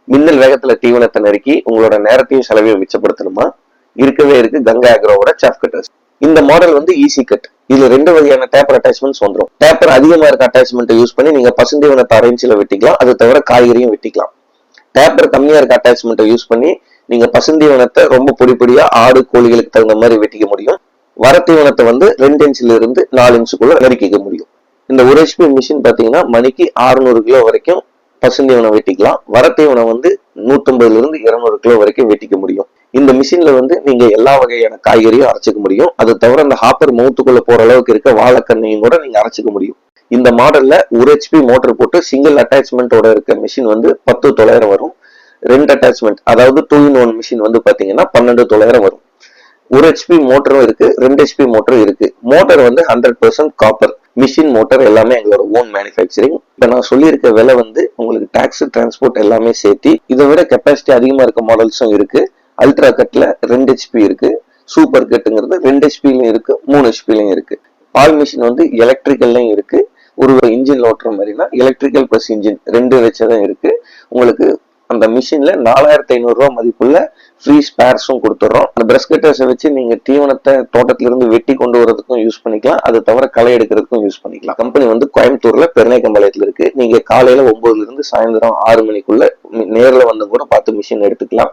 மின்னல் வேகத்துல தீவனத்தை நறுக்கி உங்களோட நேரத்தையும் செலவையும் மிச்சப்படுத்தணுமா? இருக்கவே இருக்கு கங்கா அக்ரோவோட சாப் கட்டர்ஸ். இந்த மாடல் வந்து ஈஸி கட். இதுல 2 வகையான டேப்பர் அட்டாச்மெண்ட்ஸ் வந்துடும். டேப்பர் அதிகமா இருக்க அட்டாச்மெண்ட் யூஸ் பண்ணி நீங்க பசுந்தீவனத்தை அரைஞ்சில வெட்டிக்கலாம். அது தவிர காய்கறியும் வெட்டிக்கலாம். டேப்பர் கம்மியா இருக்க அட்டாச்மெண்ட்டை யூஸ் பண்ணி நீங்க பசுந்தீவனத்தை ரொம்ப பொடி பொடியா ஆடு கோழிகளுக்கு தகுந்த மாதிரி வெட்டிக்க முடியும். வரத்தீவனத்தை வந்து 2 இன்ச்ல இருந்து 4 இன்ச்சுக்குள்ள நறுக்கிக்க முடியும். இந்த 1 HP மிஷின் பாத்தீங்கன்னா மணிக்கு 600 கிலோ வரைக்கும் பசுந்தீவனம் வெட்டிக்கலாம். வரத்தீவனம் வந்து 150 இருந்து 200 கிலோ வரைக்கும் வெட்டிக்க முடியும். இந்த மிஷின்ல வந்து நீங்க எல்லா வகையான காய்கறியும் அரைச்சிக்க முடியும். அது தவிர அந்த ஹாப்பர் மவுத்துக்குள்ள போற அளவுக்கு இருக்க வாழைக்கண்ணையும் கூட நீங்க அரைச்சிக்க முடியும். இந்த மாடல்ல 1 HP மோட்டர் போட்டு சிங்கிள் அட்டாச்மெண்டோட இருக்க மிஷின் வந்து 10,900 வரும். 2 அட்டாச்மெண்ட் அதாவது 2-in-1 மிஷின் வந்து பாத்தீங்கன்னா 12,900 வரும். 1 HP மோட்டரும் இருக்கு, 2 HP மோட்டரும் இருக்கு. மோட்டர் வந்து 100% காப்பர். மிஷின் மோட்டர் எல்லாமே எங்களோட ஓன் மேனுஃபேக்சரிங். இப்ப நான் சொல்லியிருக்க விலை வந்து உங்களுக்கு டாக்ஸ் டிரான்ஸ்போர்ட் எல்லாமே சேர்த்து. இதை விட கெப்பாசிட்டி அதிகமா இருக்க மாடல்ஸும் இருக்கு. அல்ட்ரா கட்ல 2 HP இருக்கு. சூப்பர் கட்டுங்கிறது 2 HPலையும் இருக்கு, 3 HPலையும் இருக்கு. பால் மிஷின் வந்து எலக்ட்ரிக்கல்லையும் இருக்கு. ஒரு இன்ஜின் ஓட்டுற மாதிரினா எலக்ட்ரிக்கல் பிளஸ் இன்ஜின் 2 வச்சதான் இருக்கு. உங்களுக்கு அந்த மிஷின்ல 4500 ரூபாய் மதிப்புள்ள ஃப்ரீ ஸ்பேர்ஸும் கொடுத்துறோம். அந்த பிரஷ் கட்டர்ஸை வச்சு நீங்க தீவனத்தை தோட்டத்துல இருந்து வெட்டி கொண்டு வரதுக்கும் யூஸ் பண்ணிக்கலாம். அது தவிர களை எடுக்கிறதுக்கும் யூஸ் பண்ணிக்கலாம். கம்பெனி வந்து கோயம்புத்தூர்ல பெருநாயக்கம்பாளையத்துல இருக்கு. நீங்க காலையில 9 இருந்து சாயந்தரம் 6 மணிக்குள்ள நேர்ல வந்து கூட பார்த்து மிஷின் எடுத்துக்கலாம்.